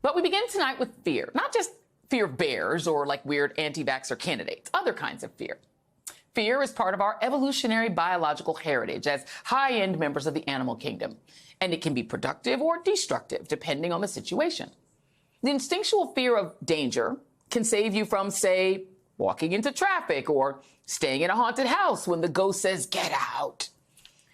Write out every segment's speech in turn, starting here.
But we begin tonight with fear, not just fear of bears or like weird anti-vaxxer candidates, other kinds of fear. Fear is part of our evolutionary biological heritage as high-end members of the animal kingdom, and it can be productive or destructive depending on the situation. The instinctual fear of danger can save you from, say, walking into traffic or staying in a haunted house when the ghost says, "Get out."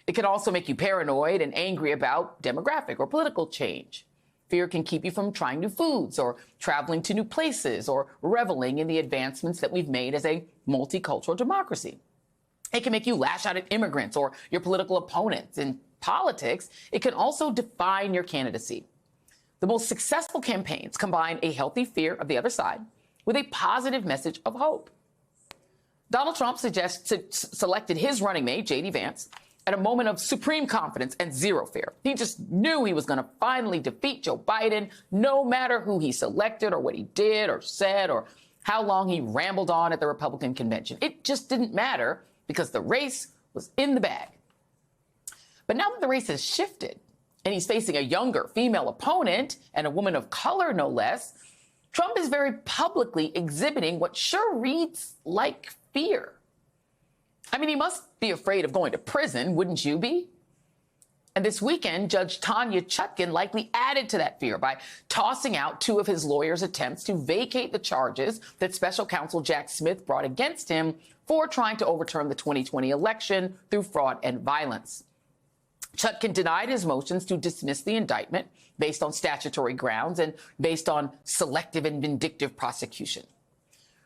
It can also make you paranoid and angry about demographic or political change. Fear can keep you from trying new foods or traveling to new places or reveling in the advancements that we've made as a multicultural democracy. It can make you lash out at immigrants or your political opponents. In politics, it can also define your candidacy. The most successful campaigns combine a healthy fear of the other side with a positive message of hope. Donald Trump selected his running mate, J.D. Vance, at a moment of supreme confidence and zero fear. He just knew he was going to finally defeat Joe Biden, no matter who he selected or what he did or said or how long he rambled on at the Republican convention. It just didn't matter because the race was in the bag. But now that the race has shifted and he's facing a younger female opponent and a woman of color, no less, Trump is very publicly exhibiting what sure reads like fear. I mean, he must be afraid of going to prison, wouldn't you be? And this weekend, Judge Tanya Chutkan likely added to that fear by tossing out two of his lawyers' attempts to vacate the charges that special counsel Jack Smith brought against him for trying to overturn the 2020 election through fraud and violence. Chutkan denied his motions to dismiss the indictment based on statutory grounds and based on selective and vindictive prosecution.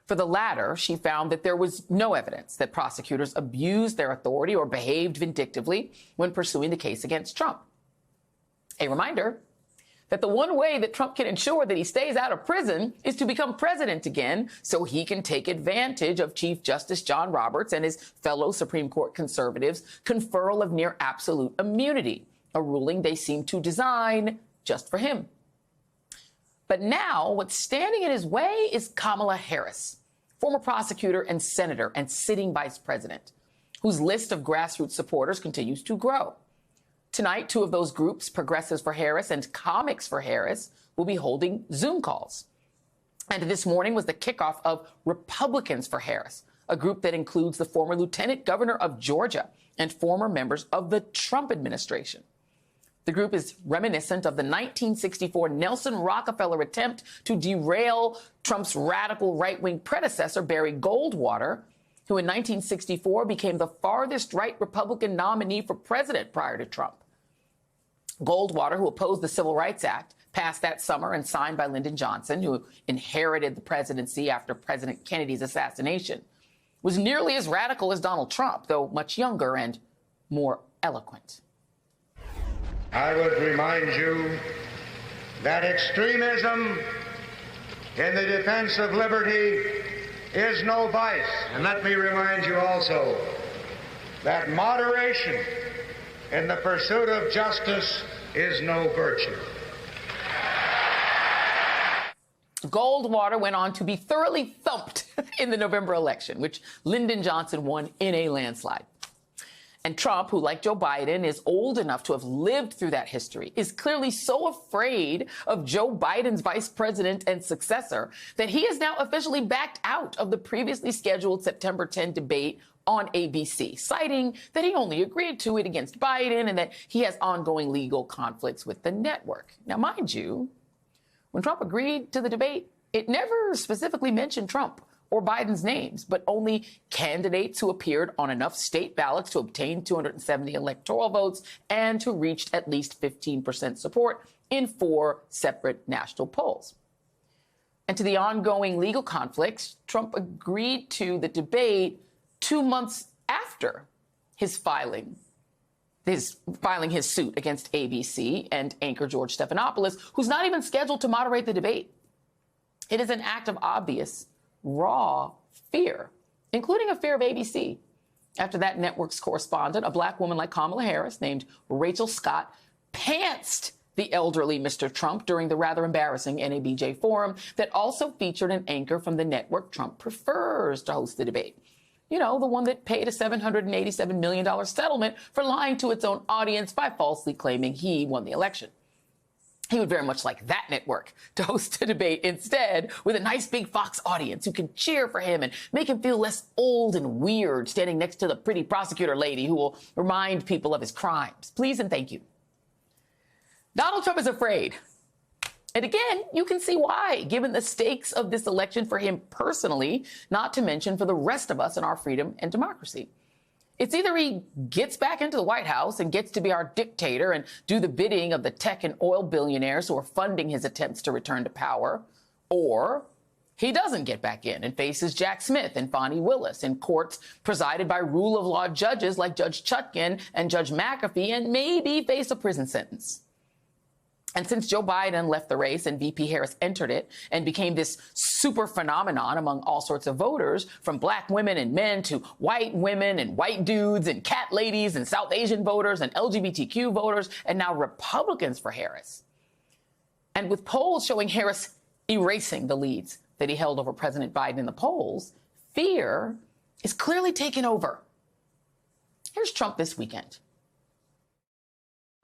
For the latter, she found that there was no evidence that prosecutors abused their authority or behaved vindictively when pursuing the case against Trump. A reminder that the one way that Trump can ensure that he stays out of prison is to become president again so he can take advantage of Chief Justice John Roberts and his fellow Supreme Court conservatives' conferral of near absolute immunity, a ruling they seem to design just for him. But now what's standing in his way is Kamala Harris, former prosecutor and senator and sitting vice president, whose list of grassroots supporters continues to grow. Tonight, two of those groups, Progressives for Harris and Comics for Harris, will be holding Zoom calls. And this morning was the kickoff of Republicans for Harris, a group that includes the former lieutenant governor of Georgia and former members of the Trump administration. The group is reminiscent of the 1964 Nelson Rockefeller attempt to derail Trump's radical right-wing predecessor, Barry Goldwater, who in 1964 became the farthest right Republican nominee for president prior to Trump. Goldwater, who opposed the Civil Rights Act, passed that summer and signed by Lyndon Johnson, who inherited the presidency after President Kennedy's assassination, was nearly as radical as Donald Trump, though much younger and more eloquent. I would remind you that extremism in the defense of liberty is no vice. And let me remind you also that moderation in the pursuit of justice is no virtue. Goldwater went on to be thoroughly thumped in the November election, which Lyndon Johnson won in a landslide. And Trump, who, like Joe Biden, is old enough to have lived through that history, is clearly so afraid of Joe Biden's vice president and successor that he has now officially backed out of the previously scheduled September 10 debate on ABC, citing that he only agreed to it against Biden and that he has ongoing legal conflicts with the network. Now, mind you, when Trump agreed to the debate, it never specifically mentioned Trump or Biden's names, but only candidates who appeared on enough state ballots to obtain 270 electoral votes and who reached at least 15% support in 4 separate national polls. And to the ongoing legal conflicts, Trump agreed to the debate 2 months after his filing his suit against ABC and anchor George Stephanopoulos, who's not even scheduled to moderate the debate. It is an act of obvious raw fear, including a fear of ABC, after that network's correspondent, a black woman like Kamala Harris named Rachel Scott, pantsed the elderly Mr. Trump during the rather embarrassing NABJ forum that also featured an anchor from the network Trump prefers to host the debate. You know, the one that paid a $787 million settlement for lying to its own audience by falsely claiming he won the election. He would very much like that network to host a debate instead with a nice big Fox audience who can cheer for him and make him feel less old and weird standing next to the pretty prosecutor lady who will remind people of his crimes. Please and thank you. Donald Trump is afraid. And again, you can see why, given the stakes of this election for him personally, not to mention for the rest of us in our freedom and democracy. It's either he gets back into the White House and gets to be our dictator and do the bidding of the tech and oil billionaires who are funding his attempts to return to power, or he doesn't get back in and faces Jack Smith and Fani Willis in courts presided by rule of law judges like Judge Chutkan and Judge McAfee and maybe face a prison sentence. And since Joe Biden left the race and VP Harris entered it and became this super phenomenon among all sorts of voters, from black women and men to white women and white dudes and cat ladies and South Asian voters and LGBTQ voters, and now Republicans for Harris. And with polls showing Harris erasing the leads that he held over President Biden in the polls, fear is clearly taking over. Here's Trump this weekend.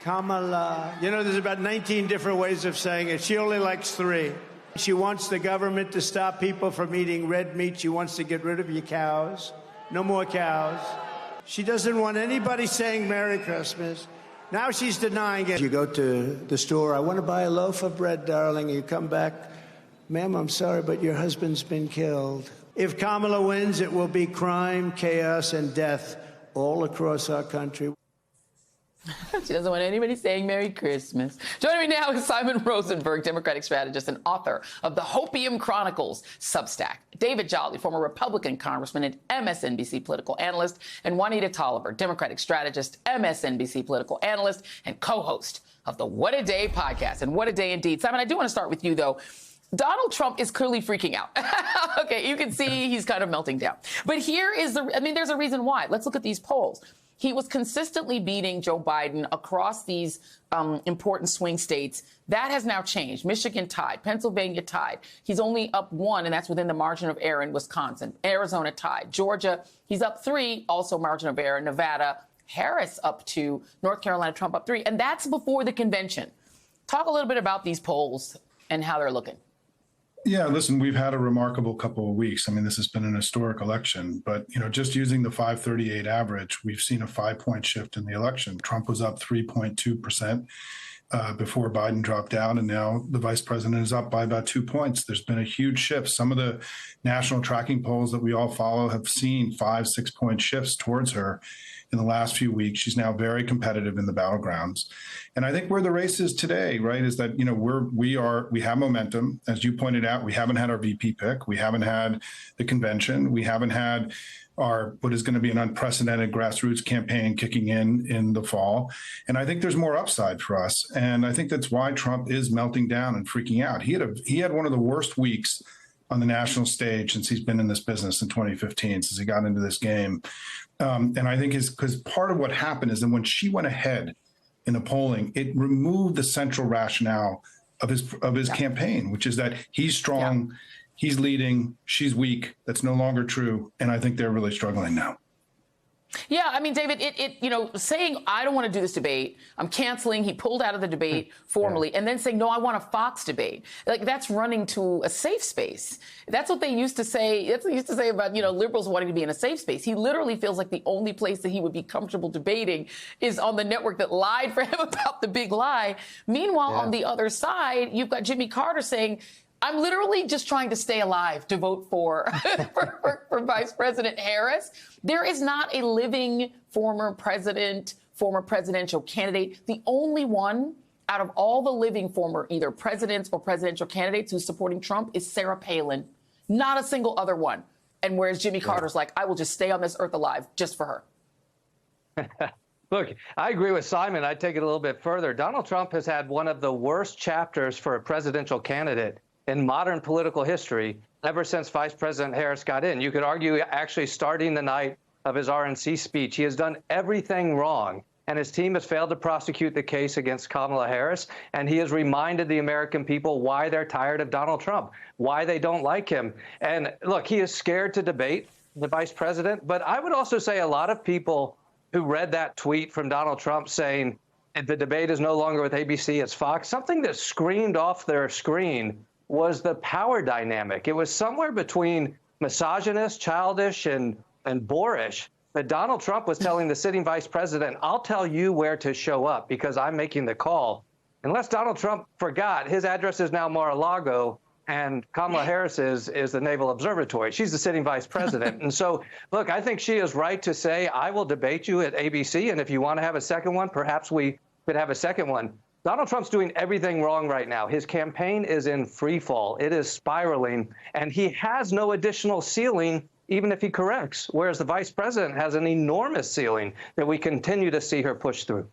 Kamala, there's about 19 different ways of saying it. She only likes 3. She wants the government to stop people from eating red meat. She wants to get rid of your cows. No more cows. She doesn't want anybody saying Merry Christmas. Now she's denying it. You go to the store, I want to buy a loaf of bread, darling. You come back, ma'am, I'm sorry, but your husband's been killed. If Kamala wins, it will be crime, chaos, and death all across our country. She doesn't want anybody saying Merry Christmas. Joining me now is Simon Rosenberg, Democratic strategist and author of the Hopium Chronicles Substack. David Jolly, former Republican congressman and MSNBC political analyst, and Juanita Tolliver, Democratic strategist, MSNBC political analyst, and co-host of the What a Day podcast. And what a day indeed. Simon, I do want to start with you, though. Donald Trump is clearly freaking out. Okay, you can see he's kind of melting down. But here is there's a reason why. Let's look at these polls. He was consistently beating Joe Biden across these important swing states. That has now changed. Michigan tied. Pennsylvania tied. He's only up 1, and that's within the margin of error in Wisconsin. Arizona tied. Georgia, he's up 3, also margin of error. Nevada, Harris up 2. North Carolina, Trump up 3. And that's before the convention. Talk a little bit about these polls and how they're looking. Yeah, listen, we've had a remarkable couple of weeks. I mean, this has been an historic election, but, just using the 538 average, we've seen a 5-point shift in the election. Trump was up 3.2% before Biden dropped out, and now the vice president is up by about 2 points. There's been a huge shift. Some of the national tracking polls that we all follow have seen 5-6 point shifts towards her in the last few weeks. She's now very competitive in the battlegrounds. And I think where the race is today, right, is that, we have momentum. As you pointed out, we haven't had our VP pick. We haven't had the convention. We haven't had what is going to be an unprecedented grassroots campaign kicking in the fall. And I think there's more upside for us. And I think that's why Trump is melting down and freaking out. He had one of the worst weeks on the national stage since he's been in this business in 2015, since he got into this game. And I think because part of what happened is that when she went ahead in the polling, it removed the central rationale of his campaign, which is that he's strong, he's leading, she's weak. That's no longer true. And I think they're really struggling now. Yeah, I mean, David, saying, I don't want to do this debate, I'm canceling, he pulled out of the debate formally, and then saying, no, I want a Fox debate. Like, that's running to a safe space. That's what they used to say. That's what they used to say about, liberals wanting to be in a safe space. He literally feels like the only place that he would be comfortable debating is on the network that lied for him about the big lie. Meanwhile, on the other side, you've got Jimmy Carter saying, I'm literally just trying to stay alive to vote for Vice President Harris. There is not a living former president, former presidential candidate. The only one out of all the living former either presidents or presidential candidates who's supporting Trump is Sarah Palin. Not a single other one. And whereas Jimmy Carter's like, I will just stay on this earth alive just for her. Look, I agree with Simon. I'd take it a little bit further. Donald Trump has had one of the worst chapters for a presidential candidate in modern political history ever since Vice President Harris got in. You could argue actually starting the night of his RNC speech. He has done everything wrong, and his team has failed to prosecute the case against Kamala Harris, and he has reminded the American people why they're tired of Donald Trump, why they don't like him. And look, he is scared to debate the vice president, but I would also say a lot of people who read that tweet from Donald Trump saying, The debate is no longer with ABC, it's Fox. Something that screamed off their screen was the power dynamic. It was somewhere between misogynist, childish, and boorish that Donald Trump was telling the sitting vice president, I'll tell you where to show up because I'm making the call. Unless Donald Trump forgot, his address is now Mar-a-Lago, and Kamala Harris is the Naval Observatory. She's the sitting vice president. And so, look, I think she is right to say, I will debate you at ABC, and if you want to have a second one, perhaps we could have a second one. Donald Trump's doing everything wrong right now. His campaign is in free fall. It is spiraling, and he has no additional ceiling even if he corrects, whereas the vice president has an enormous ceiling that we continue to see her push through.